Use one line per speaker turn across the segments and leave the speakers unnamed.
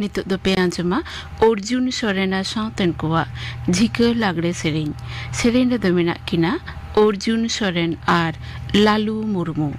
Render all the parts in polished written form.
नितुक दो पे आंजमा अर्जुन सोरेना सावतेन कोआ झिको लागड़े सेरेन सेरेन रे मेना किना अर्जुन सोरेन आर लालू मुर्मू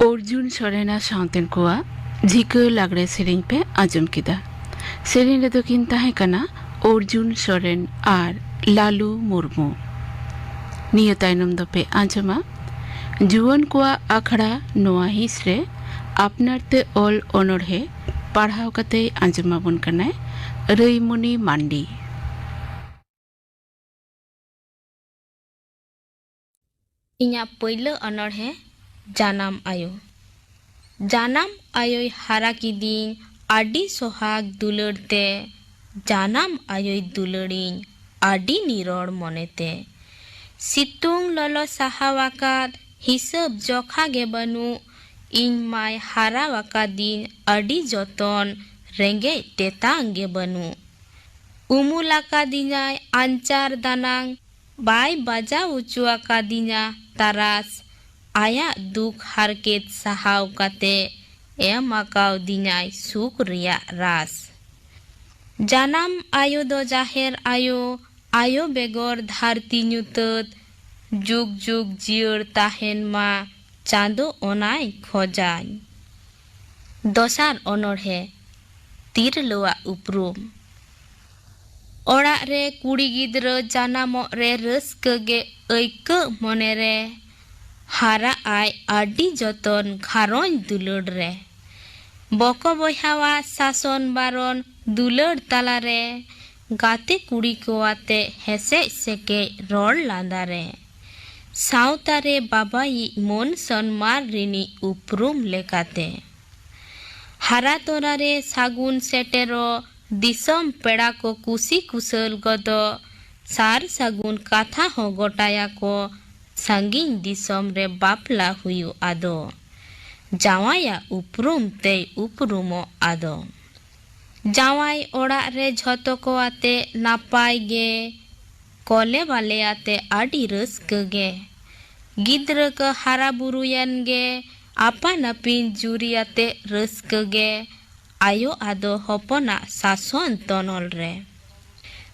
अर्जुन सोरेना सावतेन कोआ झिको लागड़े सेरेन पे आजम किदा सेरेन रे दो किन ताहे कना अर्जुन सोरेन आर लालू मुर्मू निया तायनम दो पे आजमा जुवन कोआ आखड़ा नोआ हिस रे आपनारते ऑल अनोढ़े पढ़ाव कते आजमाबन कनाय रईमुनी मांडी
इन्या पहले अनोढ़े जानाम आयो हारा की दिन आडी सोहाग दुलड़ते जानाम आयोय दुलड़ीन आडी निरोड़ मनेते सितुंग ललो साहावाकाद हिसाब जोखा गे बनु इन माय हारावाका दिन आडी जतन रेंगे तेतांग गे बनु उमुलाका दिनाय आंचार दानांग बाय बाजा उचुआका दिना तारास आया दुख हारकेत साहाव काते एमाकाव दिनाय सुख रिया रास जानाम आयो दो जाहेर आयो आयो बेगर धारती ᱧᱩᱛᱟᱹᱛ जुग जुग जियर ताहेन मा चांदो ओनाय खोजाय दोसार अनोढ़े तिरलोआ उपरुम ओड़ा रे कुड़ी गिद्र जानामो रे रस्क गे ऐक मने रे हारा आय आडी जतन घारों दुलड़ रे बको बहावा शासन बारन दुलड़ तला रे गाते कुड़ी को आते हेसे सेके रोड लांदा रे साउता रे बाबाई मन सन्मार रिनी उपरुम लेकाते हारा तोरा रे सागुन सेटेरो दिसम पेड़ा को कुसी कुशल गदो सार सागुन काथा हो गोटाया को संगीन दिसम रे बापला हुयु आदो जावाया उपरुम ते उपरुमो आदो जावाई ओड़ा रे झतो को आते नापाय गे कोले वाले आते आडी रस्क गे गिद्र को हारा बुरुयन गे आपा नपिन जुरी आते रस्क गे आयो आदो हपना शासन तनल रे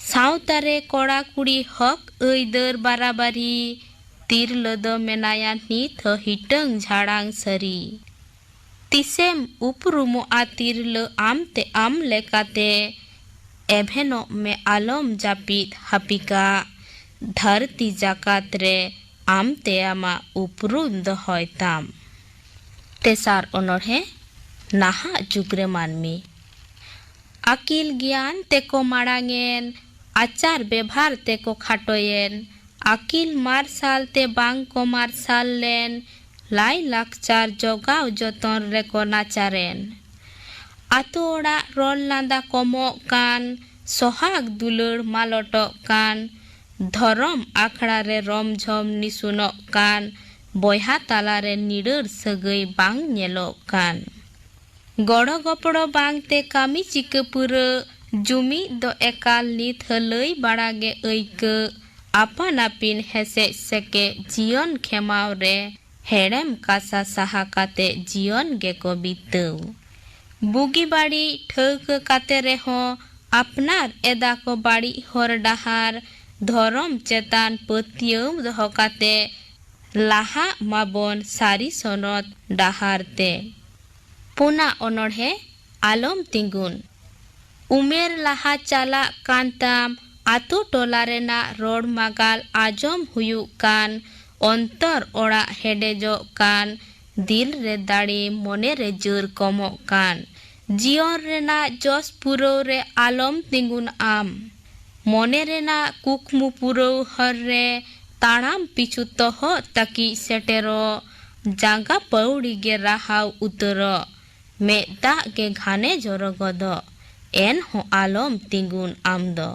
साउतारे कोड़ा कुड़ी हक ऐदर बाराबारी तिरलदो मेनाया निथ हिटंग झाड़ांग सरी तिसेम उपरुमो आ तिरल आमते आम लेकाते एभेनो में आलम जापित हापिका धरती जाकात रे आमते आमा उपरुम दहयताम तेसार अनोढ़े नाहा जुगरे मानमी आकिल ज्ञान तेको माड़ांगेन आचार व्यवहार तेको खाटोयेन आकिल मार्साल ते बांग को मार्साल लेन लाई लाकचार जोगाव जतन रेको नाचारेन आतो ओड़ा रोल लांदा कमो कान सोहाग दुलड़ मालोटो कान धरम आखड़ा रे रमझम निसुनो कान बयहा ताला रे निडर सगै बांग नेलो कान गड़ो गपड़ो बांग ते कामी चिके पुरे जुमी दो एकाल नित हलई बाड़ागे ऐक आपा नापिन हेसे सेके जियन खेमाव रे हेड़ेम कासा साहा काते जियन गे को बीतव बुगी बाड़ी ठक काते रेहो अपनार एदा को बाड़ी हर डाहार धरम चेतान पतियम दहो काते लाहा माबन सारी सनत डाहारते पुना अनोढ़े आलम तिंगुन उमेर लाहा चाला कांताम आतो टोला रेना रोड मागाल आजम हुयु कान अंतर ओड़ा हेडेजो कान दिल रे दाड़ी मने रे जोर कमो कान जियोन रेना जोस पुरो रे आलम तिंगुन आम मने रेना कुकमु पुरो हर रे ताड़ाम पिछु तोहो तकी सेटेरो जांगा पौड़ी गे राहाव उतरो में दा गे घाने जोरो गदो एन हो आलम तिंगुन आम दो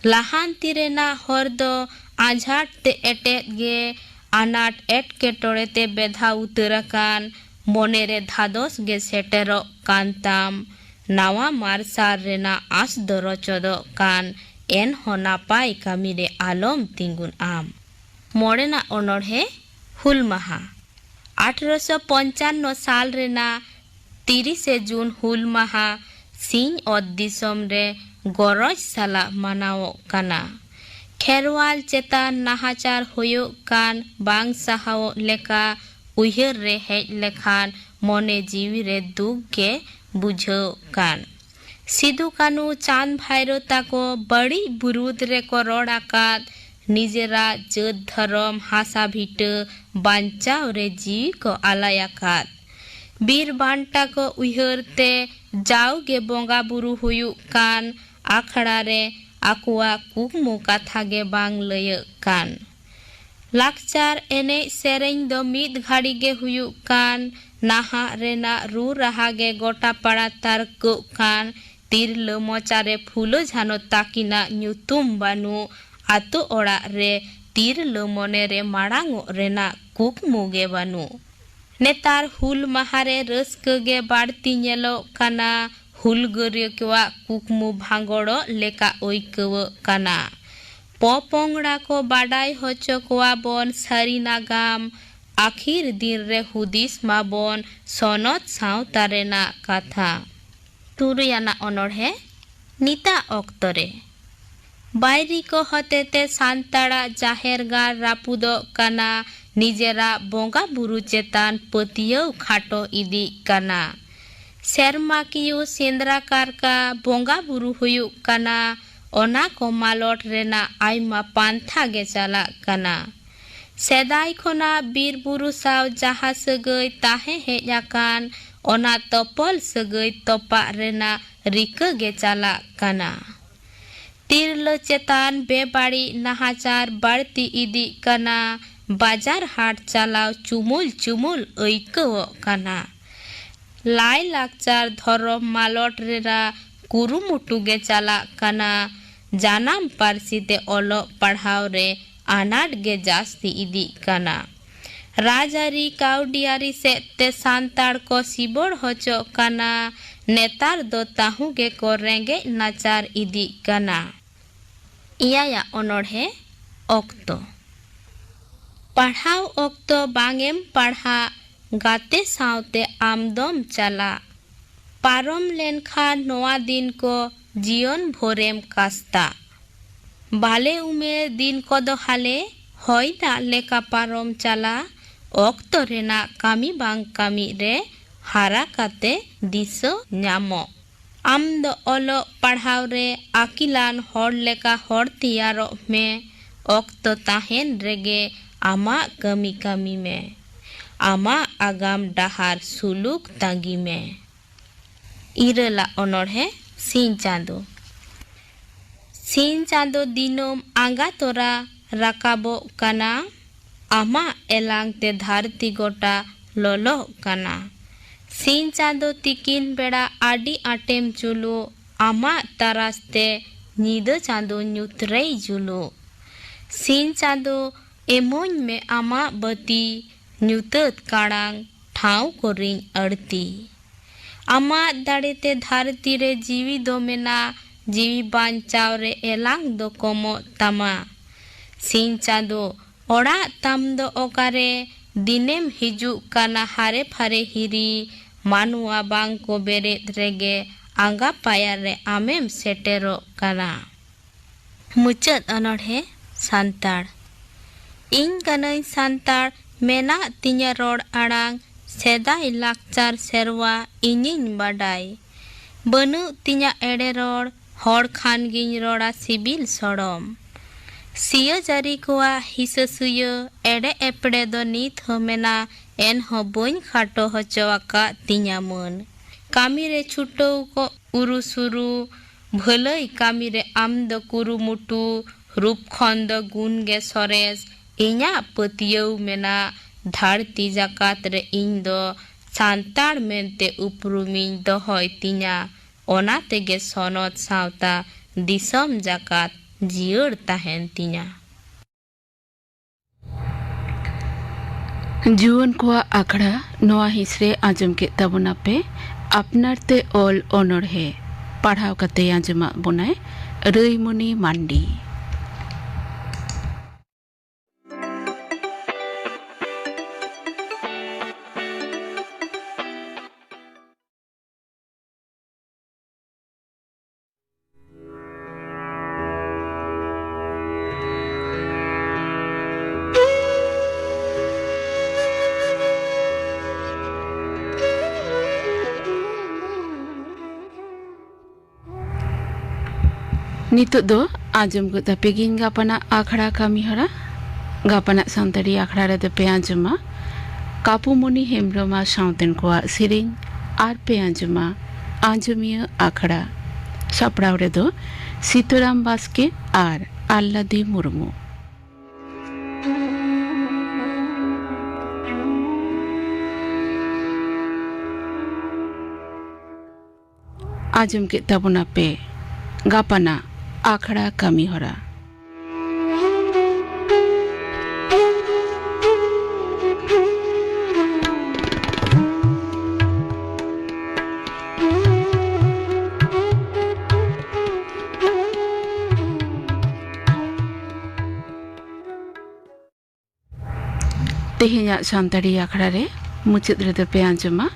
लाहांती रेना हर दो आझाट ते एटेट गे आनाट एटकेटोड़े ते बेधा उतरकान मने रे धादोस गे सेटेरो कांताम नावा मारसार रेना आस दरो चोदो कान एन हो नापाय कामी रे आलम तिंगुन आम मोड़ेना अनोढ़े हुल माहा 1855 साल रेना 30 जून हुल माहा सिंह और दिसम रे गरज साला मनाओ काना खेरवाल चेतान नाहाचार होयो कान बांग साहाओ लेका उहर रे हेज लेखान मने जीवी रे दुख के बुझो कान सिधु कानू चांद भाईरो ताको बड़ी बुरुद रे को रोड़ाकात निजेरा जद धरम हासा भीट बांचाव रे जीवी को आलायाकात बीर बांटा को उहरते जाओ गे बोंगा बुरु हुयु कान आखड़ा रे आकुआ कुकमु काथा गे बांग लय कान लाकचार एने सेरें दो मिद घाड़ी गे हुयु कान नाहा रेना रू रहा गे गोटा पड़ा तारको खान तिरलो मोचारे फूलो झानो ताकिना ᱧᱩᱛᱩᱢ बानु आतो ओड़ा रे तिरलो मोने रे माड़ांगो रेना कुकमु गे बानु नेतार हुल महारे रस्क गे बाड़ती नेलो काना हुलगरियो केवा कुकमु भांगोड़ो लेका ओइकव काना पोपोंगड़ा को बाडाई होचो कोवा बोन सारी नागाम आखिर दिन रे हुदिस माबोन सोनत सावता रेना काथा तुरुयाना अनोढ़े निता ऑक्तरे बायरी को हतेते सांताड़ा जाहेर गार रापुदो काना निजेरा बोंगा बुरु चेतान पतियौ खाटो इदी काना सेरमा कियु सेंद्रा कारका बोंगा बुरु हुयु काना ओना को मालोट रेना आइमा पांथा गे चाला काना सेदाई खोना बीर बुरु साव जहा सगै ताहे हेजाकान ओना तपल सगै तोपा रेना रिका गे चाला काना तिरलो चेतान बेबाड़ी नाहाचार बाड़ती इदी काना बाजार हाट चालाव चुमुल चुमुल ऐकव काना लाई लाकचार धरम मालोट रेना कुरुमुटु गे चाला काना जानाम पारसी ते ओलो पढ़ाव रे आनाट गे जास्ती इदी काना राजारी काउडियारी से ते सांताड़ को सिबोड़ होचो काना नेतार दो ताहू गे को रेंगे नाचार इदी काना इया ओनोढ़े ओक्तो पढ़ाव ओक्तो बांगेम पढ़ा गाते सावते आमदम चला पारम लेनखा नोआ दिन को जीवन भोरेम कास्ता बाले उमेर दिन को दो हाले होइना लेका पारम चला ओक्तो रेना कामी बांग कामी रे हारा काते दिसो ᱧᱟᱢᱚ आम दो ओलो पढ़ाव रे आकिलान होड़ लेका होड़ तियारो में ओक्तो ताहेन रेगे आमा कमी कमी में आमा आगाम डहार सुलुक तांगी में इरला ओनोढ़े सीन चांदो दिनोम आंगा तोरा राकाबो काना आमा एलांग ते धारती गोटा लोलो काना सीन चांदो तिकिन बेड़ा आडी आटेम जुलु आमा तारास्ते नीदो चांदो ᱧᱩᱛᱨei जुलु सीन चांदो एमोन में आमा बती ᱧᱩᱛᱟᱹᱛ काड़ांग ठाव कोरिंग अड़ती आमा दाड़ेते धारती रे जीवी दो मेना जीवी बांचाव रे एलांग दो कोमो तमा सीन चांदो ओड़ा तम दो ओकारे दिनेम हिजु काना हारे फारे हिरी मानुआ बांग को बेरेत रेगे आंगा पाया रे आमेम सेटेरो काना मुचत अनोढ़े सांताड़ इन कनई सांताड़ मेना तिnya रोड आड़ांग सेदाई लाकचार सेरवा इनिन बाडाई बनु तिnya एड़े रोड होड़ खान गिन रोड़ा सिबिल सोड़म सियो जारी कुआ हिसा सुयो एड़े एपड़े दो नीत हो मेना एन हो बोइन खाटो हो चवाका तिnya मन कामी रे छुटो को उरु सुरु भलई कामी रे आम दो कुरु मुटु रूप खंद गुन गे सरेस इन्या पतियौ मेना धारती जाकात रे इन दो सांताड़ मेनते उपरुमिन दो होय तिnya ओना तेगे सोनत सावता दिसम जाकात जियर ताहेन तिnya
जुवन को आखड़ा नोआ हिसरे आजम के तबुना पे अपनार ते ऑल ऑनर है पढ़ाव कते आजमा बुनाए रईमुनी मांडी नितो दो आजम को तपेगिन गापना आखड़ा कमी हरा गापना संतरी आखड़ा रे पे आजमा कापुमुनि हेमब्रमा साउतेन को सिरिंग आर पे आजमा आजमिया आखड़ा सपड़ाव रे दो सीताराम बास्के आर आल्लादी मुर्मू ᱟᱸᱡᱚᱢ ᱠᱮᱫ ᱛᱟᱵᱚᱱᱟ ᱯᱮ ᱜᱟᱯᱟᱱᱟᱜ ᱟᱠᱷᱲᱟ ᱠᱟᱹᱢᱤ ᱦᱚᱨᱟ। ᱛᱮᱦᱮᱧᱟᱜ ᱥᱟᱱᱛᱟᱲᱤ ᱟᱠᱷᱲᱟ ᱨᱮ ᱢᱩᱪᱟᱹᱫ ᱨᱮᱫᱚ ᱯᱮ ᱟᱸᱡᱚᱢᱟ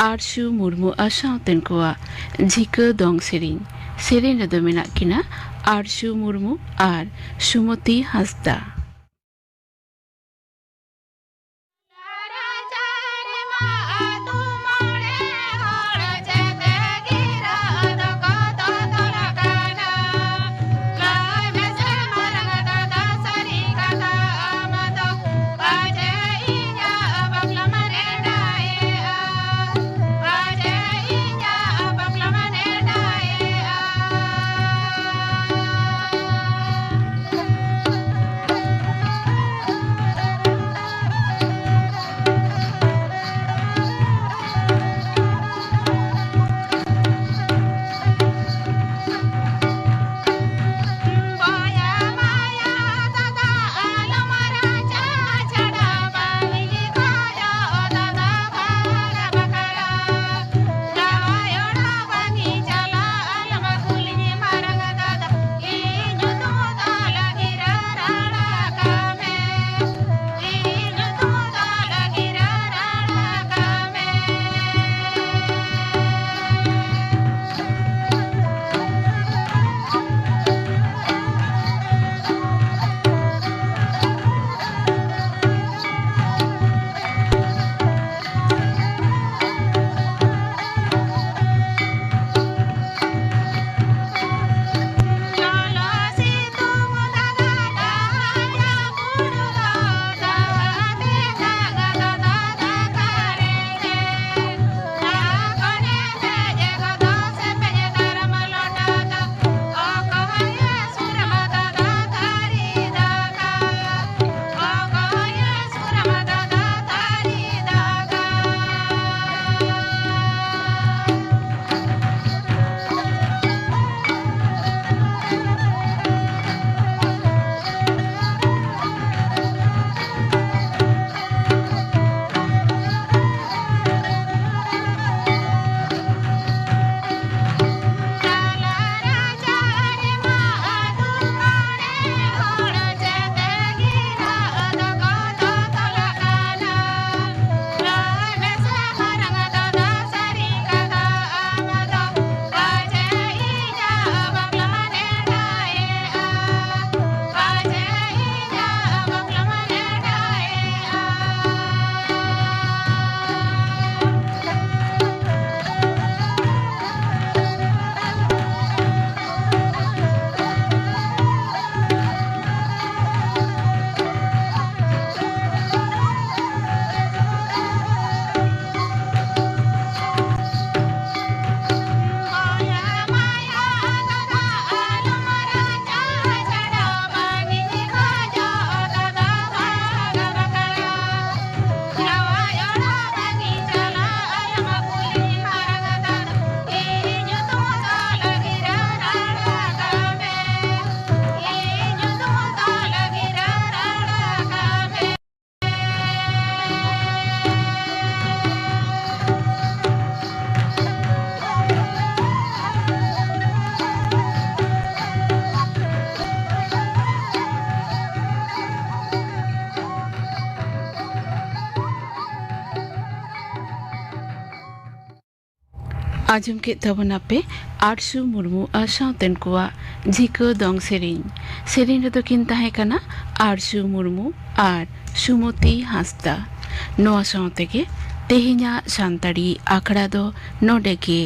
ᱟᱨᱥᱩ ᱢᱩᱨᱢᱩ ᱟᱨ ᱥᱟᱶᱛᱮᱱ ᱠᱚᱣᱟᱜ ᱡᱷᱤᱠᱟᱹ ᱫᱚᱝ ᱥᱮᱨᱮᱧ। ᱥᱮᱨᱮᱧ ᱨᱮᱫᱚ ᱢᱮᱱᱟᱜ ᱠᱤᱱᱟ ᱟᱨᱥᱩ ᱢᱩᱨᱢᱩ ᱟᱨ ᱥᱩᱢᱚᱛᱤ ᱦᱟᱸᱥᱫᱟ। ᱟᱸᱡᱚᱢ ᱠᱮᱫ ᱛᱟᱵᱚᱱᱟ ᱯᱮ ᱟᱨᱥᱩ ᱢᱩᱨᱢᱩ ᱟᱨ ᱥᱟᱶᱛᱮᱱ ᱠᱚᱣᱟᱜ ᱡᱷᱤᱠᱟᱹ ᱫᱚᱝ ᱥᱮᱨᱮᱧ। ᱥᱮᱨᱮᱧ ᱨᱮᱫᱚ ᱠᱤᱱ ᱛᱟᱦᱮᱸ ᱠᱟᱱᱟ ᱟᱨᱥᱩ ᱢᱩᱨᱢᱩ ᱟᱨ ᱥᱩᱢᱚᱛᱤ ᱦᱟᱸᱥᱫᱟ। ᱱᱚᱣᱟ ᱥᱟᱶ ᱛᱮᱜᱮ ᱛᱮᱦᱮᱧᱟᱜ ᱥᱟᱱᱛᱟᱲᱤ ᱟᱠᱷᱲᱟ ᱫᱚ ᱱᱚᱰᱮ ᱜᱮ